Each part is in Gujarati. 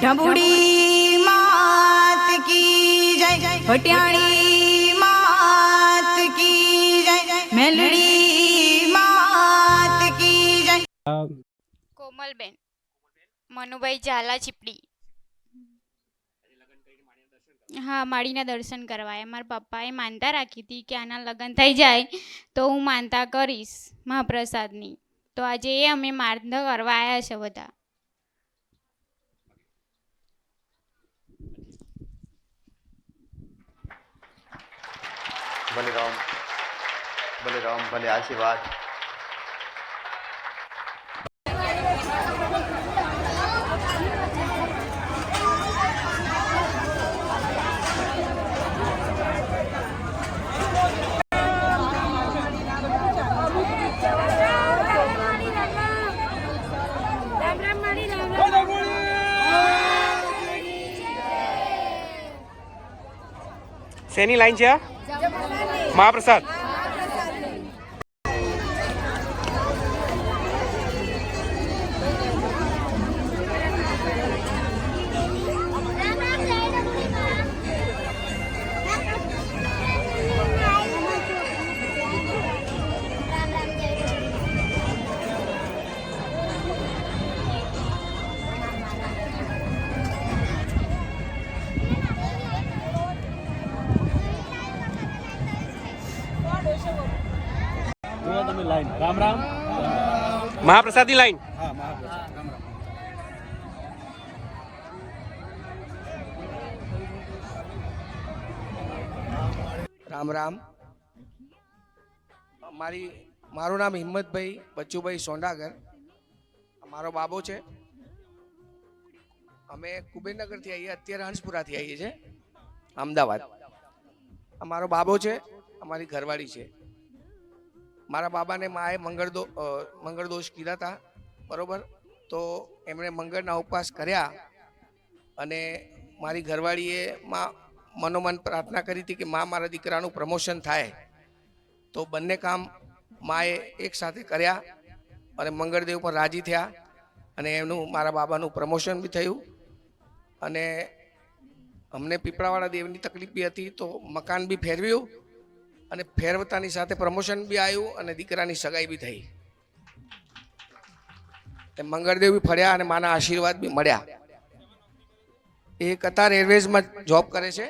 ઢબુડી માત કી જય, ભટિયાણી માત કી જય, મેલડી માત કી જય. કોમલબેન મનુભાઈ ઝાલા ચીપડી. હા, માળીના દર્શન કરવાયા. મારા પપ્પાએ માનતા રાખી હતી કે આના લગ્ન થઈ જાય તો હું માનતા કરીશ મહાપ્રસાદની. તો આજે એ અમે માનતા કરવા આવ્યા છે બધા. ભલે રામ, ભલે રામ, ભલે આશીર્વાદ. શેની લાઈન છે? મહાપ્રસાદ. રામ રામ. મહાપ્રસાદની લાઈન. હા, મહાપ્રસાદ. રામ રામ. મારું નામ હિંમતભાઈ બચ્ચુભાઈ સોંડાગર. મારો બાબો છે. અમે કુબેરનગરથી આવીએ, અત્યારે હંસપુરાથી આવીએ છીએ, અમદાવાદ. મારો બાબો છે, અમારી ઘરવાળી છે. મારા બાબાને માએ મંગળદોષ કીધા હતા, બરોબર. તો એમણે મંગળના ઉપવાસ કર્યા અને મારી ઘરવાળીએ મનોમન પ્રાર્થના કરી હતી કે મારા દીકરાનું પ્રમોશન થાય. તો બંને કામ માએ એક સાથે કર્યા અને મંગળદેવ પર રાજી થયા અને એમનું મારા બાબાનું પ્રમોશન બી થયું. અને અમને પીપળાવાળા દેવની તકલીફ બી હતી, તો મકાન બી ફેરવ્યું અને ફેરવતાની સાથે પ્રમોશન બી આવ્યું અને દીકરાની સગાઈ બી થઈ. મંગળદેવ બી ફર્યા અને માના આશીર્વાદ બી મળ્યા. એ કતાર એરવેઝમાં જોબ કરે છે.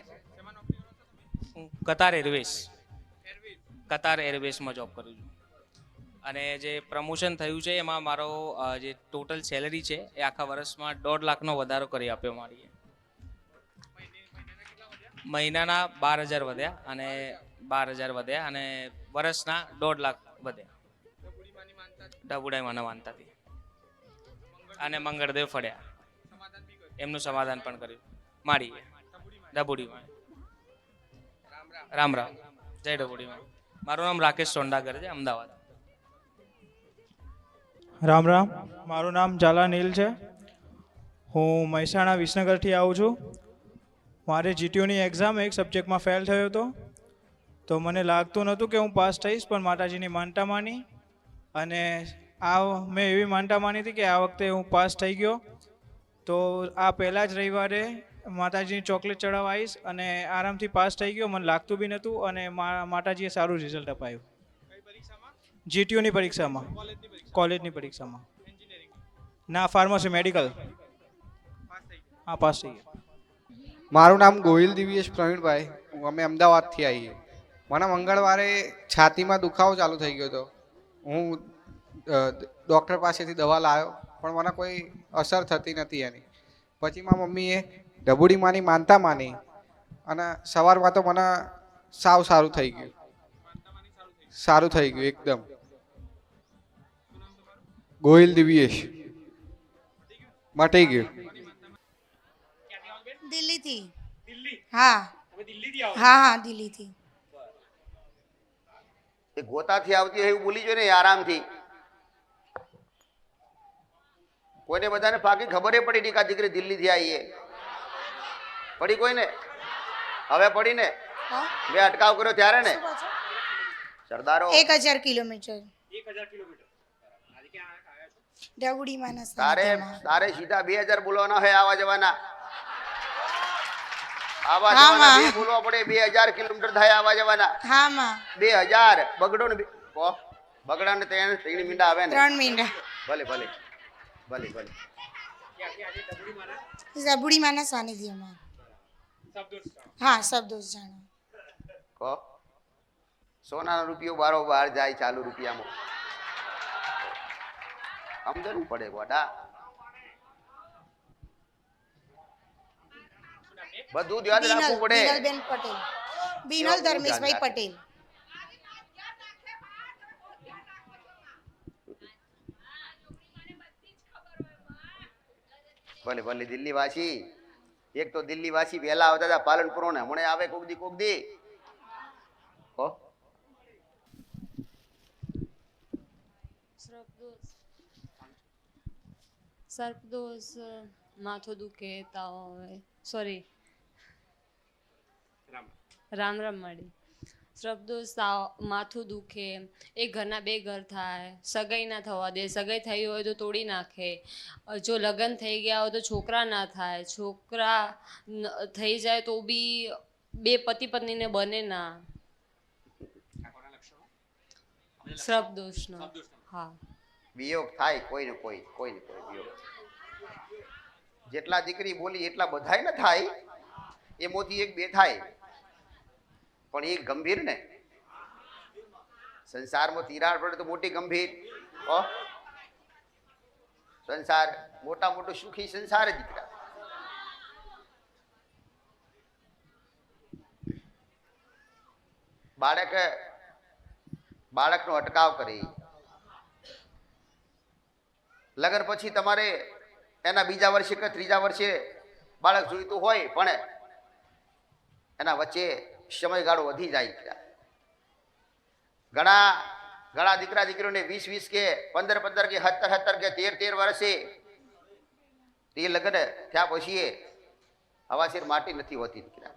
કતાર એરવેઝમાં જોબ કરું છું. અને જે પ્રમોશન થયું છે એમાં મારો જે ટોટલ સેલરી છે એ આખા વર્ષમાં 1.5 લાખનો વધારો કરી આપ્યો મારી. મહિનાના 12,000 વધ્યા અને 12,000 વધ્યા અને વર્ષના 1.5 લાખ વધ્યા. ઢબુડાઈમાં માનતાથી અને મંગળદેવ ફળ્યા, એમનું સમાધાન પણ કર્યું માળીએ ઢબુડીમાં. રામ રામ, જય ઢબુડીમાં. મારું નામ રાકેશ સોંડાગર છે, અમદાવાદ. રામ રામ. મારું નામ ઝાલા નીલ છે. હું મહેસાણા વિસનગરથી આવું છું. મારે જીટીયુની એક્ઝામ એક સબ્જેક્ટમાં ફેલ થયો હતો, તો મને લાગતું નહોતું કે હું પાસ થઈશ, પણ માતાજીની માનતા માની અને મેં એવી માનતા માની હતી કે આ વખતે હું પાસ થઈ ગયો. તો આ પહેલાં જ રવિવારે માતાજીની ચોકલેટ ચડાવવા આવીશ અને આરામથી પાસ થઈ ગયો. મને લાગતું બી નહોતું અને માતાજીએ સારું રિઝલ્ટ અપાયું. જીટીયુની પરીક્ષામાં, કોલેજની પરીક્ષામાં. ના, ફાર્મસી મેડિકલ. હા, પાસ થઈ ગયા. મારું નામ ગોહિલ દિવ્યેશ પ્રવીણભાઈ. અમે અમદાવાદથી આવીએ. મને મંગળવારે છાતીમાં દુખાવો ચાલુ થઈ ગયો હતો. હું ડૉક્ટર પાસેથી દવા લાવ્યો, પણ મને કોઈ અસર થતી નથી એની. પછી મારા મમ્મીએ ઢબુડીમાંની માનતા માની અને સવારમાં તો મને સારું થઈ ગયું. સારું થઈ ગયું એકદમ. ગોહિલ દિવ્યેશ. મટી ગયું. દિલ્હીથી. હા હા, દિલ્હીથી. એ ગોતાથી આવતી હોય એવું બોલી જોઈએ ને આરામથી. કોઈને બધાને પાકી ખબર પડી નહીં કે આ દીકરી દિલ્હીથી આવી પડી કોઈને? હવે પડી ને? મેં અટકાવ કર્યો ત્યારે ને. સરદારો 1000 કિલોમીટર. ડબુડી માના તારે સાનિધ્યમાં. તારે સીધા 2000 બોલવાના હોય આવા જવાના. આવા હા, જવાના માં. 2 બોલવા પડે. 2000 કિલોમીટર થાય આવા જવાના. હા માં 2000 બગડો ને બગડા ને 3 મીંડા આવે ને. 3 મિનિટ. ભલે ભલે ભલે ભલે. ડબુડી માના સાનિધ્યમાં. હા શબ્દોસ જાણો. કહો સોનાનો રૂપિયો બારોબાર જાય ચાલુ રૂપિયામાં. સમજવું પડે ગોડા. બધું ધ્યાન રાખવું પડે. બીનલબેન પટેલ. બીનલ ધર્મેશભાઈ પટેલ. ભલે ભલે દિલ્હી વાસી. એક તો દિલ્હી વાસી વહેલા આવતા હતા પાલનપુર ને હમણાં આવે કોક દી કહો. સર્પદોષ માથું દુખે તાવ આવે સોરી રામ રામ માડી. સર્પદોષ તાવ માથું દુખે, એક ઘરના 2 ઘર થાય, સગાઈ ના થવા દે, સગાઈ થઈ હોય તો તોડી નાખે, જો લગ્ન થઈ ગયા હોય તો છોકરા ના થાય, છોકરા થઈ જાય તો બી 2 પતિ પત્નીને બને ના. સર્પદોષનો હા. વિયોગ થાય કોઈ ને કોઈ વિયોગ. જેટલા દીકરી બોલી એટલા બધાય ન થાય. એમાંથી 1-2 થાય પણ એ ગંભીર ને. સંસારમાં તિરાડ પડે તો મોટી ગંભીર. સંસાર મોટું સુખી સંસાર જ દીકરા. બાળકનો અટકાવ કરે. લગ્ન પછી તમારે એના બીજા વર્ષે કે ત્રીજા વર્ષે બાળક જોઈતું હોય પણ એના વચ્ચે સમયગાળો વધી જાય. ઘણા દીકરા દીકરીઓને 20 કે 15 કે 17 કે 13 વર્ષે તે લગ્ન થયા પછી હવાશેર માટી નથી હોતી દીકરા.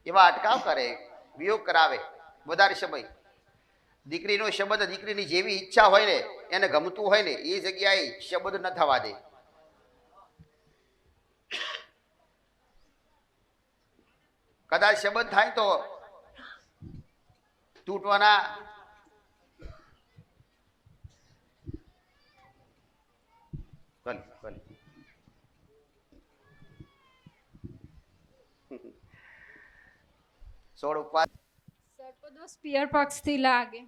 એવા અટકાવ કરે, વિયોગ કરાવે વધારે સમય. દીકરીનો શબ્દ દીકરીની જેવી ઈચ્છા હોય ને એને ગમતું હોય ને એ જગ્યાએ શબ્દ ન થવા દે. કદાચ શબ્દ થાય તો તૂટવાના સોળ ઉપવાસ. સર્પદોષ પિયર પક્ષથી લાગે.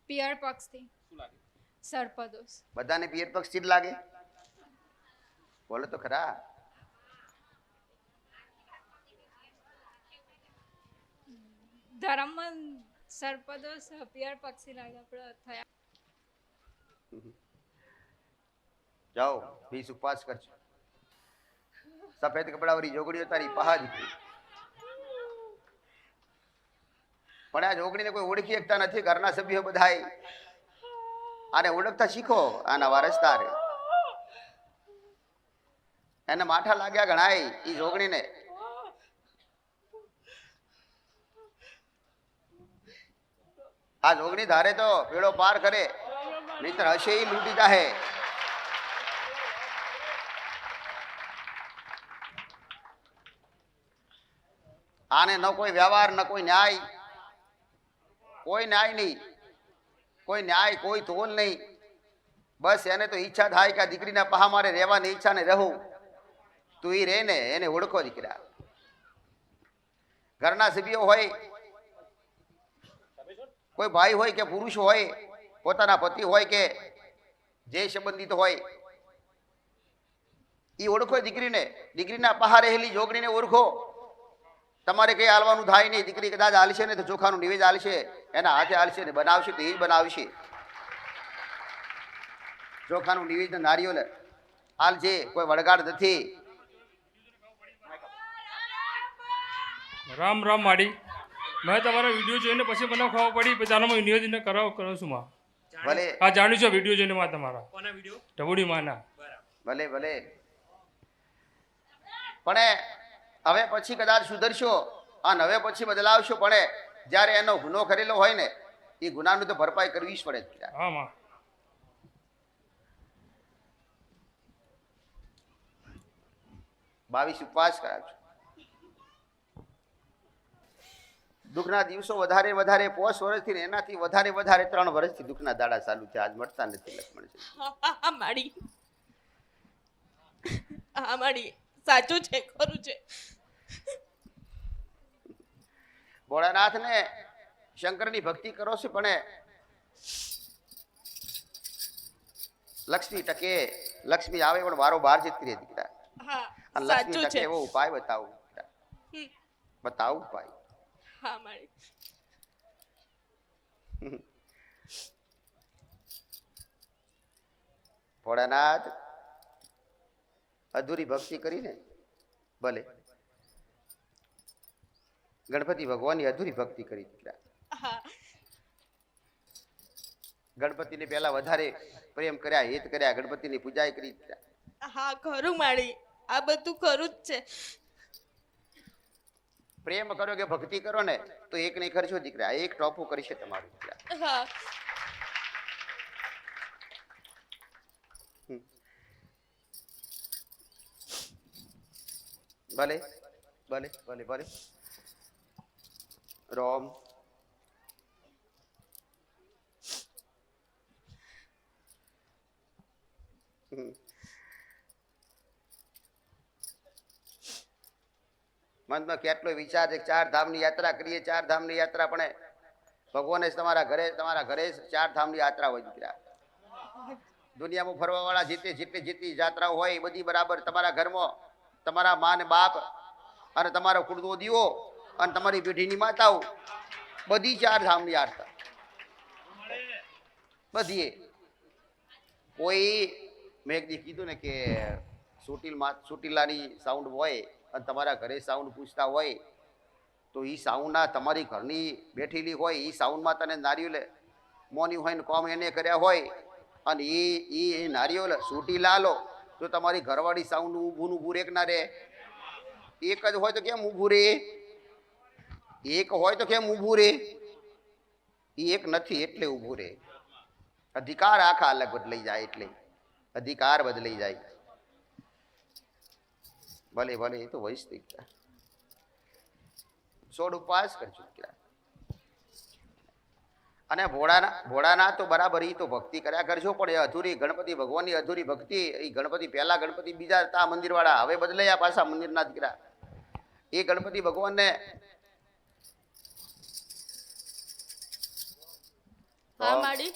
પિયર પક્ષથી સર્પદોષ બધાને પિયર પક્ષથી જ લાગે? બોલો તો ખરા. ધર્મમાં સર્પદોષ પિયર પક્ષથી લાગે. આપણે થયા જાઓ 20 ઉપવાસ કરજો. સફેદ કપડા વાળી જોગડીઓ તારી પહા દીકરી. પણ આ જોગડીને કોઈ ઓળખી શકતા નથી. ઘરના સભ્યો બધાય આને ઓળખતા શીખો. આના વારસદાર એને માઠા લાગ્યા ઘણાય ઈ જોગણીને. આ જોગણી ધારે તો પેડો પાર કરે, નહીતર હશે ઈ લૂંટી જાહે. આને ન કોઈ વ્યવહાર ન કોઈ ન્યાય. કોઈ ન્યાય નહીં, કોઈ ન્યાય, કોઈ તોલ નહીં. બસ એને તો ઈચ્છા થાય કે આ દીકરીના પહા મારે રહેવાની ઈચ્છા ને રહું. તું ઈ રે ને એને ઓળખો દીકરા. ઘરના સભ્યો હોય, કોઈ ભાઈ હોય કે પુરુષ હોય, પોતાના પતિ હોય કે જે સંબંધિત હોય, ઈ ઓળખો દીકરીને. દીકરીના પહા રહેલી જોગણીને ઓળખો. તમારે કઈ હાલવાનું થાય નહીં. દીકરી કદાચ હાલશે ને તો ચોખાનું નિવેદ હાલશે, એના હાથે હાલશે ને બનાવશે તો એ જ બનાવશે. ચોખાનું નિવેદ નારિયેળ હાલશે, કોઈ વળગાડ નથી. રામ રામ માડી. મેં તમારો વિડીયો જોઈને પછી મને ખબર પડી પછી તારો નિવેદન કરું છું માં. ભલે હા જાણ્યું છે વિડીયો જોઈને માં તમારા. કોના વિડીયો? ઢબુડી માના. ભલે ભલે. પણ હવે પછી કદાચ સુધરશો અને હવે પછી બદલાવશો. પણ જ્યારે એનો ગુનો કરેલો હોય ને એ ગુનાની તો ભરપાઈ કરવી જ પડે દીકરા. હા માં. બાવીસ ઉપવાસ કરાવજો. દુઃખના દિવસો વધારે વધારે 5 વર્ષથી ને એનાથી વધારે વધારે 3 વર્ષથી દુઃખના દાડા ચાલુ છે. આજ મળતા નથી લક્ષ્મણ છે. માડી સાચું છે, ખરું છે. ભોળાનાથ ને શંકરની ભક્તિ કરો છો પણ લક્ષ્મી ટકે, લક્ષ્મી આવે પણ વારો બાર જતી રહે દીકરા. અને લક્ષ્મી ટકે એવો ઉપાય બતાવું દીકરા. બતાવું ઉપાય. હા માડી. ભોળાનાથ અધૂરી ભક્તિ કરીને ભલે ગણપતિ ભગવાનની અધૂરી ભક્તિ કરી દીકરા. ગણપતિને પહેલા વધારે પ્રેમ કર્યા, હિત કર્યા, ગણપતિની પૂજા કરી દીકરા. હા ખરું માડી, આ બધું ખરું જ છે. પ્રેમ કરો કે ભક્તિ કરો ને તો એક નહીં કરશો દીકરા, એક ટોપું કરી છે તમારું દીકરા. હા ભલે ભલે ભલે ભલે. રોમ મનમાં કેટલો વિચાર છે. 4 ધામની યાત્રા કરીએ, 4 ધામની યાત્રા પણ ભગવાને તમારા ઘરે જ 4 ધામની યાત્રા હોય દીકરા. દુનિયામાં ફરવા વાળા જેટલી યાત્રાઓ હોય એ બધી બરાબર તમારા ઘરમાં તમારા મા ને બાપ અને તમારો કુળનો દીવો અને તમારી પેઢીની માતાઓ બધી 4 ધામની યાત્રા બધી. કોઈ મેં એક દી કીધું ને કે ચોટીલાની સાઉન્ડ હોય અને તમારા ઘરે સાઉન્ડ પૂછતા હોય તો એ સાઉન્ડના તમારી ઘરની બેઠેલી હોય એ સાઉન્ડમાં તને નારિયેળ મોન્યું હોય ને કોમ એને કર્યા હોય અને એ નારિયેળ ચોટીલા લો તો તમારી ઘરવાળી સાઉન્ડ ઊભું રેક ના રે. એક જ હોય તો કેમ ઊભું રે? એક હોય તો કેમ ઊભું રે? એ એક નથી એટલે ઊભું રે. અધિકાર આખા અલગ બદલાઈ જાય એટલે અધિકાર બદલાઈ જાય. ભલે ભલે એ તો વૈશ દીકરા. 16 ઉપવાસ કરજો દીકરા. અને ભોળાના તો બરાબર એ તો ભક્તિ કર્યા કરજો પણ એ અધૂરી ગણપતિ ભગવાનની અધૂરી ભક્તિ એ ગણપતિ પહેલા ગણપતિ બીજા હતા મંદિર વાળા હવે બદલાયા પાછા મંદિરના દીકરા. એ ગણપતિ ભગવાનને હા માડી,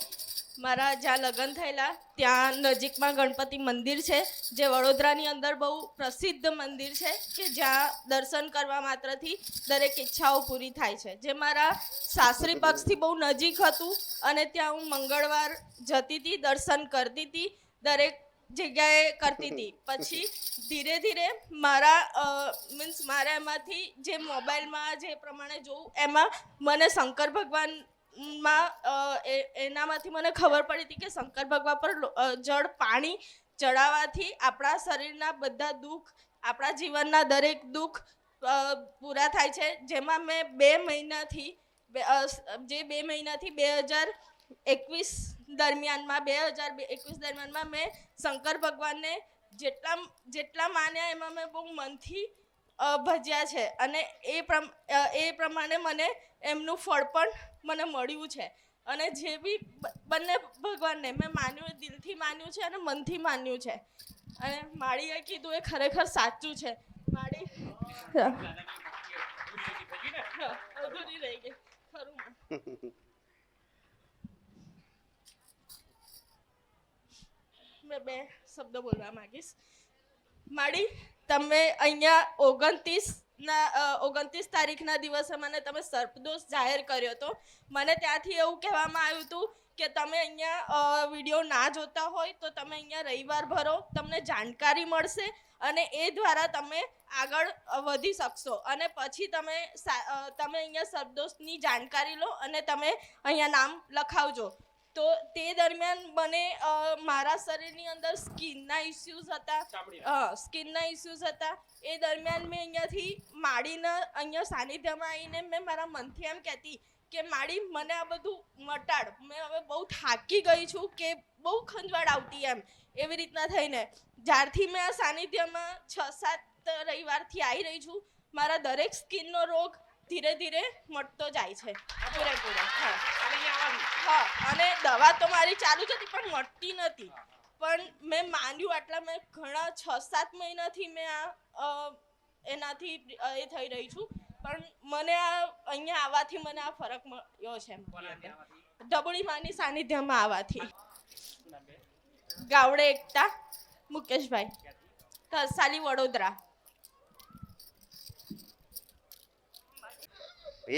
મારા જ્યાં લગ્ન થયેલા ત્યાં નજીકમાં ગણપતિ મંદિર છે જે વડોદરાની અંદર બહુ પ્રસિદ્ધ મંદિર છે કે જ્યાં દર્શન કરવા માત્રથી દરેક ઈચ્છાઓ પૂરી થાય છે. જે મારા સાસરી પક્ષથી બહુ નજીક હતું અને ત્યાં હું મંગળવાર જતી હતી, દર્શન કરતી હતી, દરેક જગ્યાએ કરતી હતી. પછી ધીરે ધીરે મારા એમાંથી જે મોબાઈલમાં જે પ્રમાણે જોઉં એમાં મને શંકર ભગવાન એનામાંથી મને ખબર પડી હતી કે શંકર ભગવાન પર જળ પાણી ચડાવવાથી આપણા શરીરના બધા દુઃખ, આપણા જીવનના દરેક દુઃખ પૂરા થાય છે. જેમાં મેં 2 મહિનાથી 2021 દરમિયાનમાં મેં શંકર ભગવાનને જેટલા માન્યા એમાં મેં બહુ મનથી ભજ્યા છે અને એ પ્રમાણે મને એમનું ફળ પણ મને મળ્યું છે. અને જે બી બંને ભગવાનને મેં માન્યું, દિલથી માન્યું છે અને મનથી માન્યું છે. અને માળીએ કીધું એ ખરેખર સાચું છે. માળી અધૂરી રહી ગઈ ખરું. મેં 2 શબ્દ બોલવા માંગીશ. માળી, તમે અહીંયા 29 તારીખના દિવસે મને તમે સર્પદોષ જાહેર કર્યો હતો. મને ત્યાંથી એવું કહેવામાં આવ્યું હતું કે તમે અહીંયા વિડીયો ના જોતા હોય તો તમે અહીંયા રવિવાર ભરો, તમને જાણકારી મળશે અને એ દ્વારા તમે આગળ વધી શકશો અને પછી તમે અહીંયા સર્પદોષની જાણકારી લો અને તમે અહીંયા નામ લખાવજો. તો તે દરમિયાન મને મારા શરીરની અંદર સ્કિનના ઇસ્યુઝ હતા. એ દરમિયાન મેં અહીંયાથી માડીને અહીંયા સાનિધ્યમાં આવીને મેં મારા મનથી એમ કહેતી કે માડી મને આ બધું મટાડ, મેં હવે બહુ થાકી ગઈ છું, કે બહુ ખંજવાળ આવતી એમ એવી રીતના થઈને જ્યારથી મેં આ સાનિધ્યમાં 6-7 રવિવારથી આવી રહી છું, મારા દરેક સ્કિનનો રોગ ધીરે ધીરે મટતો જાય છે પૂરેપૂરો. હા, અને દવા તો મારી ચાલુ જ હતી પણ મટતી નથી. પણ મેં માન્યું આટલા મેં ઘણા 6-7 મહિનાથી મેં આ એનાથી એ થઈ રહી છું, પણ મને આ અહીંયા આવવાથી મને આ ફરક મળ્યો છે. ડબુડી માની સાનિધ્યમાં આવવાથી. ગાવડે એકતા મુકેશભાઈ, તરસાલી, વડોદરા.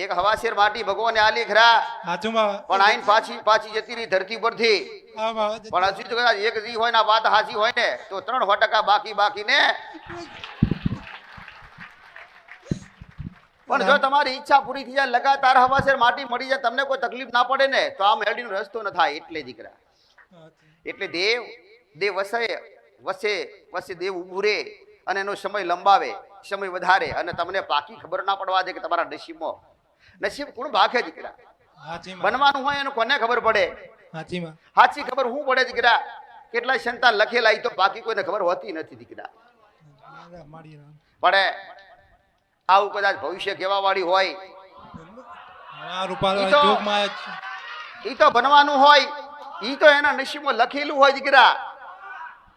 એક હવાશેર માટી ભગવાને આલી ખરા, સાચું બાવા. પણ આઈન પાછી જતી રહી ધરતી પરથી. હા બાવા. પણ હજી તો કદાચ એક જી હોય ને વાત હાચી હોય ને તો 3% બાકી ને. પણ જો તમારી ઈચ્છા પૂરી થઈ જાય, લગાતાર હવાશેર માટી મળી જાય, તમને કોઈ તકલીફ ના પડે ને તો આ મેલડીનો રસ્તો ન થાય. એટલે દીકરા, એટલે દેવ વસે દેવ ઊભું રે અને એનો સમય લંબાવે, સમય વધારે, અને તમને પાકી ખબર ના પડવા દે કે તમારા નસીબ કોણ ભાગે દીકરા. બનવાનું હોય એનું કોને ખબર પડે? સાચી ખબર શું પડે દીકરા? કેટલાય સંતાન લખેલા એ તો બાકી કોઈને ખબર હોતી નથી દીકરા. પણ આવું કદાચ ભવિષ્ય કહેવા વાળી હોય ઈ તો બનવાનું હોય, ઈ તો એના નસીબમાં લખેલું હોય દીકરા.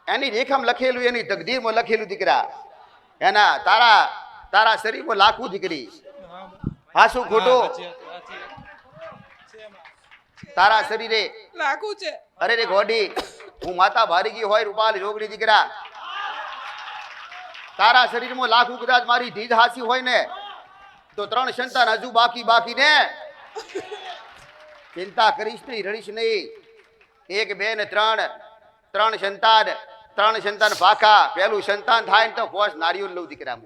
એની રેખામાં લખેલું, એની તકદીરમાં લખેલું દીકરા. એના તારા શરીરમાં લાખું દીકરી. હાસું ખોટું? તારા શરીરે લાગુ છે. અરે રે ગોડી, હું માતા ભારી ગઈ હોય રૂપાલ જોગડી દીકરા, તારા શરીરમાં લાખું કદાચ મારી ધીજ હાસી હોય ને તો 3 સંતાન હજુ બાકી ને. ચિંતા કરીશ નહીં, રડીશ નહીં. 1, 2 ને 3 સંતાન પાકા. પહેલું સંતાન થાય ને તો 5 નારિયેળ લઉં દીકરા.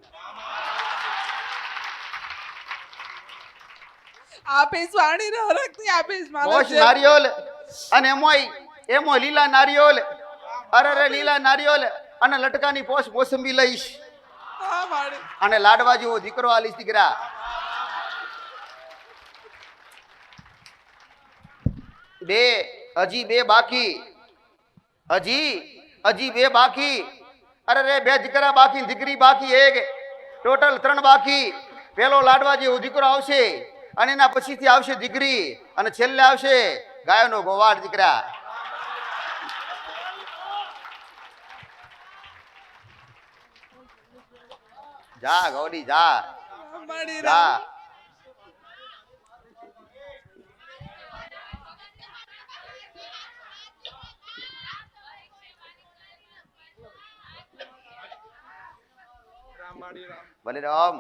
આપીશ વાણી રખતી આપીશ મારા 5 નારિયેળ, અને એમાં લીલા નારિયેળ. અરે લીલા નારિયેળ અને લટકાની 5 મોસંબી લઈશ, અને લાડવા જેવો દીકરો આલીશ દીકરા. હજી બે બાકી. અરે રે 2 દીકરા બાકી, દીકરી બાકી 1, ટોટલ 3 બાકી. પેલો લાડવા જેવો દીકરો આવશે, અને એના પછીથી આવશે દીકરી, અને છેલ્લે આવશે ગાયનો ગોવાળ દીકરા. જા ગોડી જા. બલિરામ.